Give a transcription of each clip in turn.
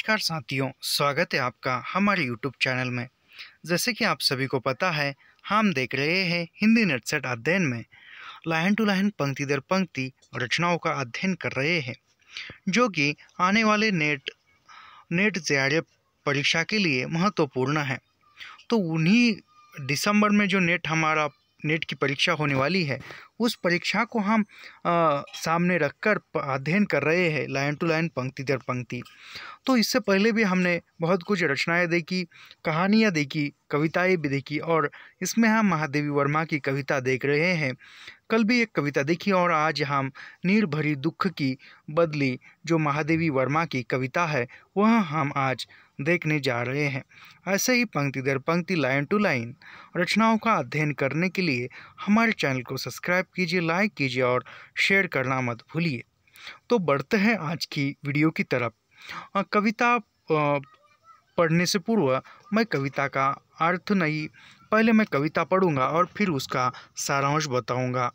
नमस्कार साथियों, स्वागत है आपका हमारे YouTube चैनल में। जैसे कि आप सभी को पता है, हम देख रहे हैं हिंदी नेटसेट अध्ययन में लाइन टू लाइन पंक्ति दर पंक्ति रचनाओं का अध्ययन कर रहे हैं, जो कि आने वाले नेट जेआरएफ परीक्षा के लिए महत्वपूर्ण है। तो उन्हीं दिसंबर में जो नेट की परीक्षा होने वाली है, उस परीक्षा को हम सामने रखकर अध्ययन कर रहे हैं लाइन टू लाइन पंक्ति दर पंक्ति। तो इससे पहले भी हमने बहुत कुछ रचनाएं देखी, कहानियां देखी, कविताएं भी देखी और इसमें हम महादेवी वर्मा की कविता देख रहे हैं। कल भी एक कविता देखी और आज हम नीर भरी दुख की बदली जो महादेवी वर्मा की कविता है वह हम आज देखने जा रहे हैं। ऐसे ही पंक्ति दर पंक्ति लाइन टू लाइन रचनाओं का अध्ययन करने के लिए हमारे चैनल को सब्सक्राइब कीजिए, लाइक कीजिए और शेयर करना मत भूलिए। तो बढ़ते हैं आज की वीडियो की तरफ। कविता पढ़ने से पूर्व मैं कविता का अर्थ नहीं, पहले मैं कविता पढ़ूंगा और फिर उसका सारांश बताऊंगा।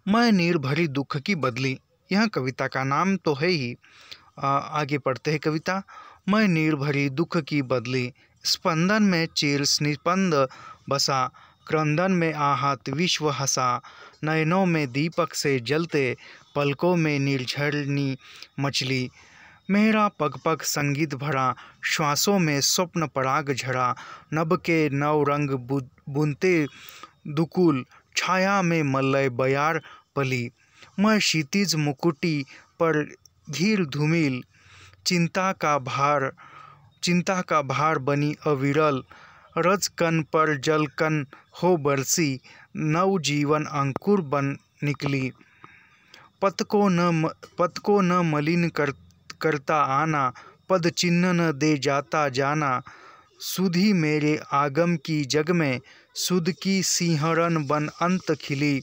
मैं नीर भरी दुख की बदली, यह कविता का नाम तो है ही। आगे पढ़ते हैं कविता। मैं नीर भरी दुख की बदली, स्पंदन में चीर स्निपंद बसा, क्रंदन में आहत विश्व हंसा, नयनों में दीपक से जलते, पलकों में निर्झरनी मचली। मेरा पग पग संगीत भरा, श्वासों में स्वप्न पराग झरा, नभ के नव रंग बुनते दुकुल, छाया में मलय बयार पली। मैं क्षितिज मुकुटी पर घिर धूमिल, चिंता का भार बनी अविरल, रजकन पर जलकन हो बरसी, नव जीवन अंकुर बन निकली। पद को न मलिन करता आना, पद चिन्ह न दे जाता जाना, सुधी मेरे आगम की जग में, सुध की सिंहरन बन अंत खिली।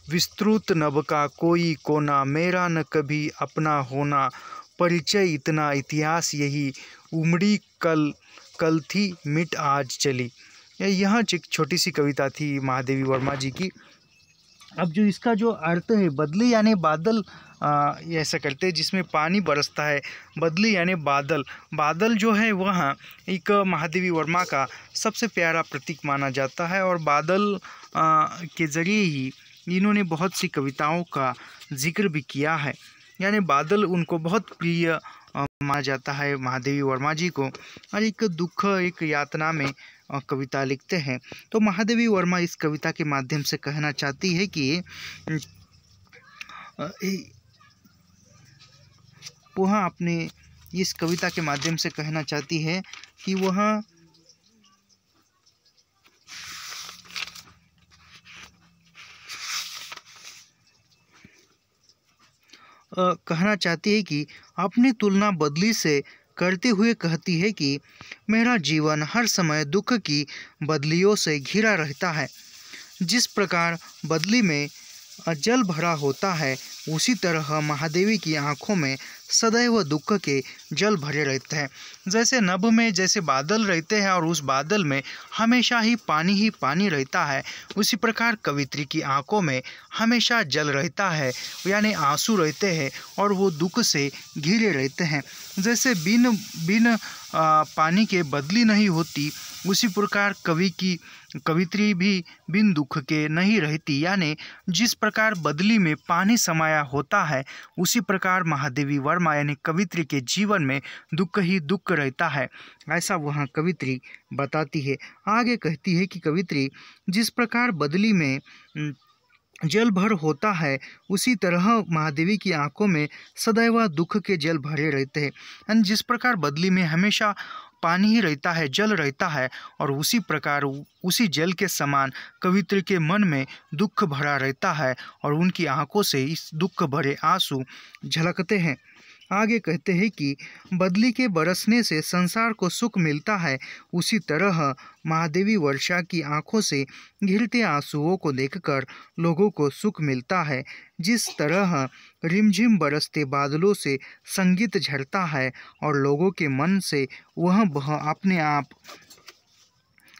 विस्तृत नभ का कोई कोना, मेरा न कभी अपना होना, परिचय इतना इतिहास यही, उमड़ी कल थी मिट आज चली। यह एक छोटी सी कविता थी महादेवी वर्मा जी की। अब जो इसका जो अर्थ है, बदली यानी बादल, ऐसा करते हैं जिसमें पानी बरसता है। बदली यानी बादल। बादल जो है वह एक महादेवी वर्मा का सबसे प्यारा प्रतीक माना जाता है और बादल के ज़रिए ही इन्होंने बहुत सी कविताओं का जिक्र भी किया है। यानी बादल उनको बहुत प्रिय माना जाता है महादेवी वर्मा जी को, और एक दुख एक यातना में कविता लिखते हैं। तो महादेवी वर्मा इस कविता के माध्यम से कहना चाहती है कि वह अपने इस कविता के माध्यम से कहना चाहती है कि वह कहना चाहती है कि अपनी तुलना बदली से करते हुए कहती है कि मेरा जीवन हर समय दुख की बदलियों से घिरा रहता है। जिस प्रकार बदली में जल भरा होता है, उसी तरह महादेवी की आंखों में सदैव दुख के जल भरे रहते हैं। जैसे नभ में जैसे बादल रहते हैं और उस बादल में हमेशा ही पानी रहता है, उसी प्रकार कवित्री की आंखों में हमेशा जल रहता है, यानी आंसू रहते हैं और वो दुख से घिरे रहते हैं। जैसे बिन पानी के बदली नहीं होती, उसी प्रकार कवित्री भी बिन दुख के नहीं रहती। यानी जिस प्रकार बदली में पानी समाया होता है, उसी प्रकार महादेवी वर्मा यानी कवित्री के जीवन में दुख ही दुख रहता है, ऐसा वह कवित्री बताती है। आगे कहती है कि कवित्री जिस प्रकार बदली में जल भर होता है, उसी तरह महादेवी की आंखों में सदैव दुख के जल भरे रहते हैं। यानी जिस प्रकार बदली में हमेशा पानी ही रहता है, जल रहता है, और उसी प्रकार उसी जल के समान कवित्री के मन में दुख भरा रहता है और उनकी आंखों से इस दुख भरे आंसू झलकते हैं। आगे कहते हैं कि बदली के बरसने से संसार को सुख मिलता है, उसी तरह महादेवी वर्षा की आंखों से गिरते आंसुओं को देखकर लोगों को सुख मिलता है। जिस तरह रिमझिम बरसते बादलों से संगीत झरता है और लोगों के मन से वह अपने आप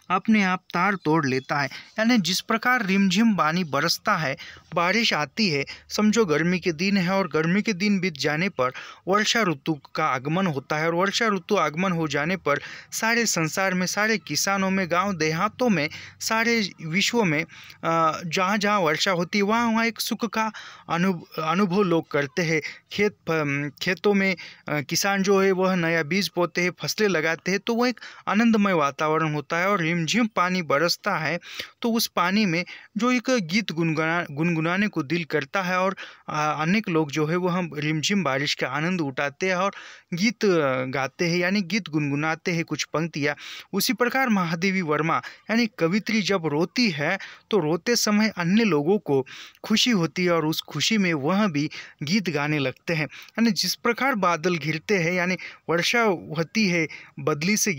अपने आप तार तोड़ लेता है। यानी जिस प्रकार रिमझिम पानी बरसता है, बारिश आती है, समझो गर्मी के दिन है और गर्मी के दिन बीत जाने पर वर्षा ऋतु का आगमन होता है और वर्षा ऋतु आगमन हो जाने पर सारे संसार में, सारे किसानों में, गांव देहातों में, सारे विश्व में जहाँ जहाँ वर्षा होती है वहाँ वहाँ एक सुख का अनुभव लोग करते हैं। खेतों में किसान जो है वह नया बीज बोते हैं, फसलें लगाते हैं, तो वो एक आनंदमय वातावरण होता है। और रिमझिम पानी बरसता है तो उस पानी में जो एक गीत गुनगुनाने को दिल करता है और अनेक लोग जो है वह रिमझिम बारिश का आनंद उठाते हैं और गीत गाते हैं, यानी गीत गुनगुनाते हैं कुछ पंक्तियाँ। उसी प्रकार महादेवी वर्मा यानी कवित्री जब रोती है तो रोते समय अन्य लोगों को खुशी होती है और उस खुशी में वह भी गीत गाने लगते हैं। यानी जिस प्रकार बादल घिरते हैं, यानी वर्षा होती है, बदली से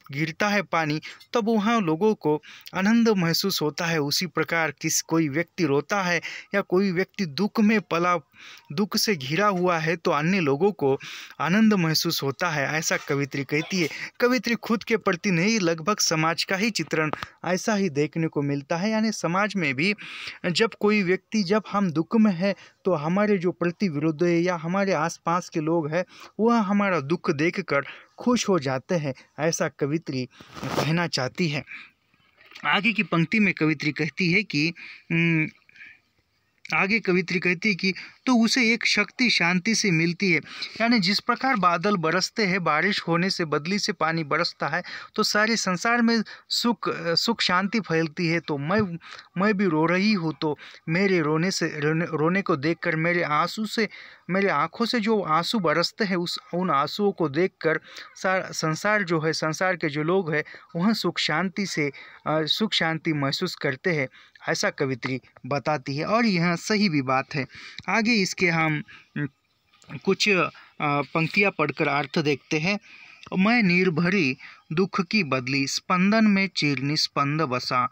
गिरता है पानी, तब वहाँ लोगों को आनंद महसूस होता है। उसी प्रकार कोई व्यक्ति रोता है या कोई व्यक्ति दुख से घिरा हुआ है तो अन्य लोगों को आनंद महसूस होता है, ऐसा कवित्री कहती है। कवित्री खुद के प्रति नहीं, लगभग समाज का ही चित्रण ऐसा ही देखने को मिलता है। यानी समाज में भी जब हम दुख में है तो हमारे जो प्रति विरोध है या हमारे आसपास के लोग हैं वह हमारा दुख देखकर खुश हो जाते हैं, ऐसा कवित्री कहना चाहती है। आगे की पंक्ति में कवित्री कहती है कि तो उसे एक शक्ति शांति से मिलती है। यानी जिस प्रकार बादल बरसते हैं, बारिश होने से बदली से पानी बरसता है तो सारे संसार में सुख शांति फैलती है। तो मैं भी रो रही हूँ तो मेरे रोने को देखकर, मेरे आँखों से जो आंसू बरसते हैं उन आंसुओं को देखकर संसार के जो लोग हैं वह सुख शांति महसूस करते हैं, ऐसा कवित्री बताती है। और यह सही भी बात है। आगे इसके हम कुछ पंक्तियाँ पढ़कर अर्थ देखते हैं। मैं निर्भरी दुख की बदली, स्पंदन में चिर निस्पंद बसा,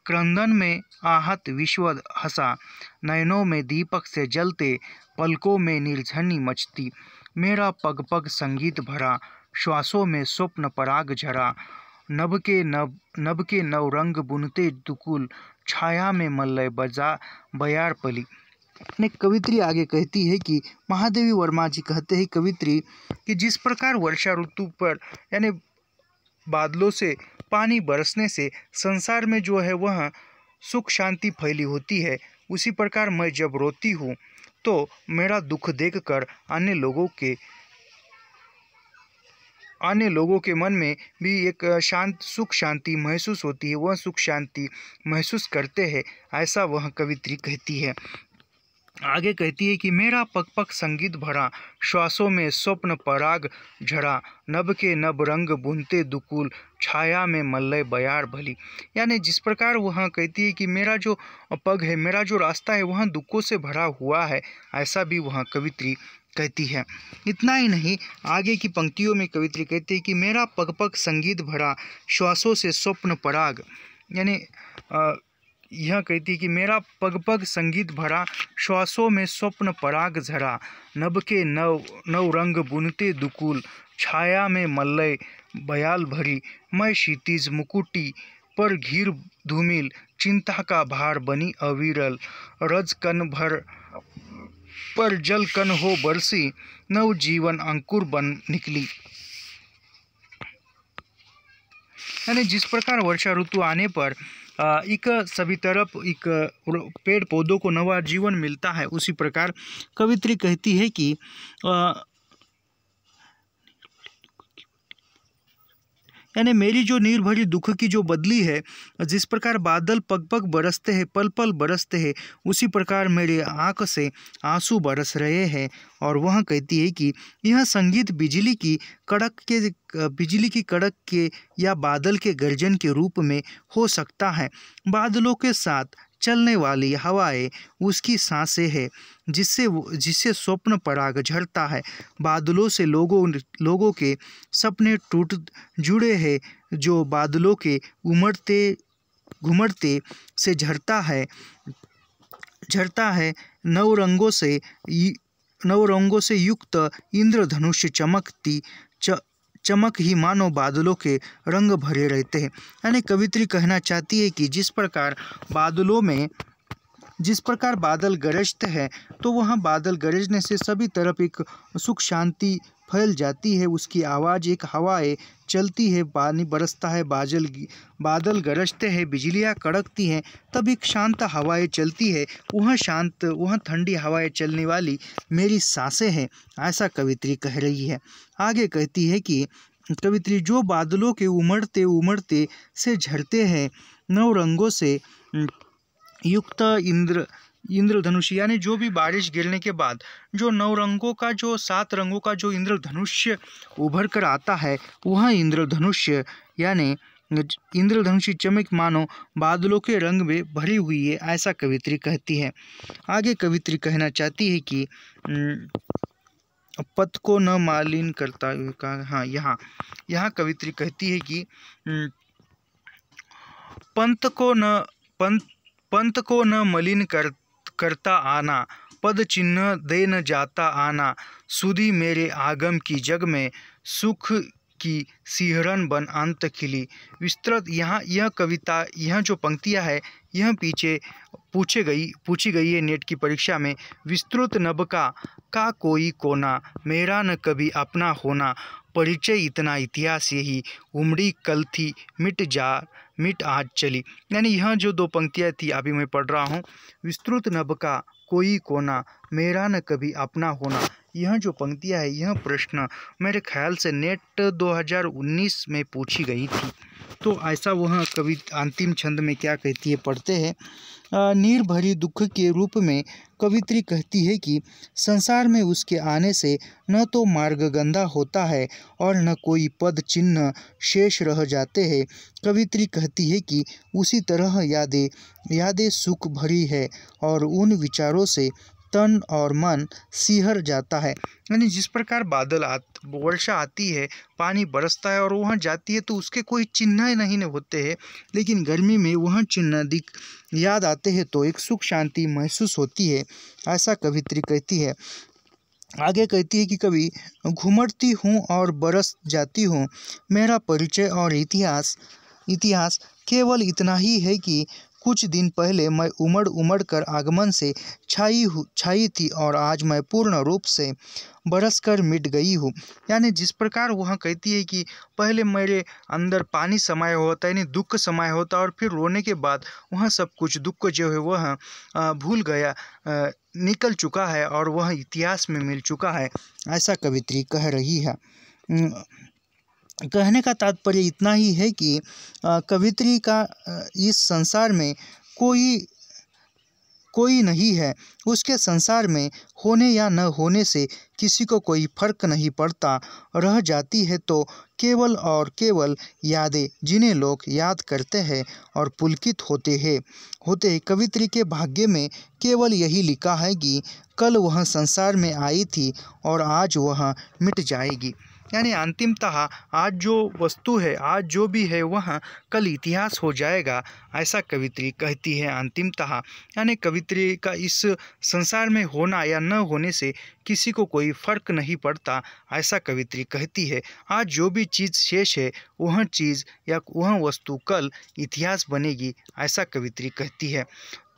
क्रंदन में आहत विश्व हंसा, नयनों में दीपक से जलते, पलकों में निर्झरनी मचती, मेरा पग पग संगीत भरा, श्वासों में स्वप्न पराग झरा, नभ के नव रंग बुनते दुकुल, छाया में मल्लय बयार पली। ने कवित्री आगे कहती है कि महादेवी वर्मा जी कहते हैं कवित्री कि जिस प्रकार वर्षा ऋतु पर यानी बादलों से पानी बरसने से संसार में जो है वह सुख शांति फैली होती है, उसी प्रकार मैं जब रोती हूँ तो मेरा दुख देखकर अन्य लोगों के मन में भी एक सुख शांति महसूस होती है, वह सुख शांति महसूस करते हैं, ऐसा वह कवित्री कहती है। आगे कहती है कि मेरा पग पग संगीत भरा, श्वासों में स्वप्न पराग झरा, नभ के नभ रंग बुनते दुकुल, छाया में मल्लय बयार भली। यानी जिस प्रकार वह कहती है कि मेरा जो पग है, मेरा जो रास्ता है वह दुखों से भरा हुआ है, ऐसा भी वह कवित्री कहती है। इतना ही नहीं, आगे की पंक्तियों में कवित्री कहती है कि मेरा पग पग संगीत भरा, श्वासों से स्वप्न पराग, यानी यह कहती है कि मेरा पग पग संगीत भरा, श्वासों में स्वप्न पराग झरा, नभ के नव रंग बुनते दुकुल, छाया में मल्लय बयाल भरी, मैं क्षितिज मुकुटी पर घिर धूमिल, चिंता का भार बनी अविरल, रज कन भर पर जल कन हो बरसी, नव जीवन अंकुर बन निकली। यानी जिस प्रकार वर्षा ऋतु आने पर एक सभी तरफ एक पेड़ पौधों को नवा जीवन मिलता है, उसी प्रकार कवित्री कहती है कि यानी मेरी जो नीर भरी दुख की जो बदली है, जिस प्रकार बादल पग पग बरसते हैं, पल पल बरसते हैं, उसी प्रकार मेरे आँख से आंसू बरस रहे हैं। और वह कहती है कि यह संगीत बिजली की कड़क के या बादल के गर्जन के रूप में हो सकता है। बादलों के साथ चलने वाली हवाएं उसकी सांसें हैं, जिससे स्वप्न पराग झरता है। बादलों से लोगों के सपने जुड़े हैं, जो बादलों के घुमड़ते से झरता है। नव रंगों से युक्त इंद्रधनुष चमक ही मानो बादलों के रंग भरे रहते हैं। यानी कवित्री कहना चाहती है कि जिस प्रकार बादल गरजते हैं तो वहाँ बादल गरजने से सभी तरफ एक सुख शांति फैल जाती है। उसकी आवाज़ एक हवाएं चलती है, पानी बरसता है, बादल गरजते हैं, बिजलियाँ कड़कती हैं, तब एक शांत हवाएं चलती है। वहाँ ठंडी हवाएं चलने वाली मेरी सांसें हैं, ऐसा कवित्री कह रही है। आगे कहती है कि कवित्री जो बादलों के उमड़ते उमड़ते से झरते हैं नौ रंगों से युक्त इंद्रधनुष, यानी जो भी बारिश गिरने के बाद जो 9 रंगों का, जो 7 रंगों का जो इंद्रधनुष उभर कर आता है, वह इंद्रधनुष यानी इंद्रधनुषी चमक मानो बादलों के रंग में भरी हुई है, ऐसा कवित्री कहती है। आगे कवित्री कहना चाहती है कि पथ को न मालिन करता, हाँ यहाँ कवित्री कहती है कि पंथ को न मलिन करता आना, पद चिन्ह दे न जाता आना, सुधी मेरे आगम की जग में सुख की सिहरन बन अंत खिली। विस्तृत यह कविता, यह जो पंक्तियाँ है, यह पीछे पूछी गई है नेट की परीक्षा में। विस्तृत नभ का कोई कोना, मेरा न कभी अपना होना, परिचय इतना इतिहास यही, उमड़ी कल थी मिट आज चली। यानी यह जो 2 पंक्तियाँ थी अभी मैं पढ़ रहा हूँ, विस्तृत नभ का कोई कोना, मेरा न कभी अपना होना, यह जो पंक्तियाँ है, यह प्रश्न मेरे ख्याल से नेट 2019 में पूछी गई थी। तो ऐसा वह कवि अंतिम छंद में क्या कहती है, पढ़ते हैं। नीर भरी दुख के रूप में कवित्री कहती है कि संसार में उसके आने से न तो मार्ग गंदा होता है और न कोई पद चिन्ह शेष रह जाते हैं। कवित्री कहती है कि उसी तरह यादें सुख भरी है और उन विचारों से तन और मन सिहर जाता है। यानी जिस प्रकार वर्षा आती है, पानी बरसता है और वहाँ जाती है तो उसके कोई चिन्ह नहीं होते हैं, लेकिन गर्मी में वह चिन्ह याद आते हैं तो एक सुख शांति महसूस होती है, ऐसा कवित्री कहती है। आगे कहती है कि कभी घुमड़ती हूँ और बरस जाती हूँ, मेरा परिचय और इतिहास केवल इतना ही है कि कुछ दिन पहले मैं उमड़ कर आगमन से छाई थी और आज मैं पूर्ण रूप से बरस कर मिट गई हूँ। यानी जिस प्रकार वह कहती है कि पहले मेरे अंदर पानी समाया होता है, यानी दुख समाया होता, और फिर रोने के बाद वह सब कुछ दुख जो है वह भूल गया, निकल चुका है और वह इतिहास में मिल चुका है, ऐसा कवित्री कह रही है। कहने का तात्पर्य इतना ही है कि कवित्री का इस संसार में कोई नहीं है, उसके संसार में होने या न होने से किसी को कोई फर्क नहीं पड़ता। रह जाती है तो केवल और केवल यादें, जिन्हें लोग याद करते हैं और पुलकित होते हैं। कवित्री के भाग्य में केवल यही लिखा है कि कल वह संसार में आई थी और आज वह मिट जाएगी। यानी अंतिमतः आज जो वस्तु है, आज जो भी है, वह कल इतिहास हो जाएगा, ऐसा कवित्री कहती है अंतिमतः। यानी कवित्री का इस संसार में होना या न होने से किसी को कोई फर्क नहीं पड़ता, ऐसा कवित्री कहती है। आज जो भी चीज़ शेष है, वह चीज़ या वह वस्तु कल इतिहास बनेगी, ऐसा कवित्री कहती है।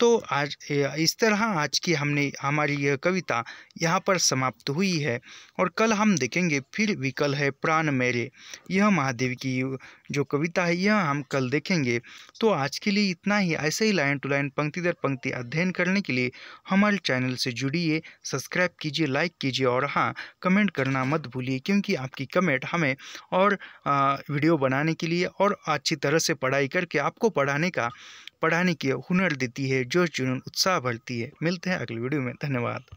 तो आज इस तरह आज की हमारी यह कविता यहाँ पर समाप्त हुई है, और कल हम देखेंगे फिर विकल है प्राण मेरे, यह महादेव की जो कविता है यह हम कल देखेंगे। तो आज के लिए इतना ही। ऐसे ही लाइन टू लाइन, पंक्ति दर पंक्ति अध्ययन करने के लिए हमारे चैनल से जुड़िए, सब्सक्राइब कीजिए, लाइक कीजिए, और हाँ, कमेंट करना मत भूलिए, क्योंकि आपकी कमेंट हमें और वीडियो बनाने के लिए और अच्छी तरह से पढ़ाई करके आपको पढ़ाने की हुनर देती है, जोश जुनून उत्साह भरती है। मिलते हैं अगले वीडियो में। धन्यवाद।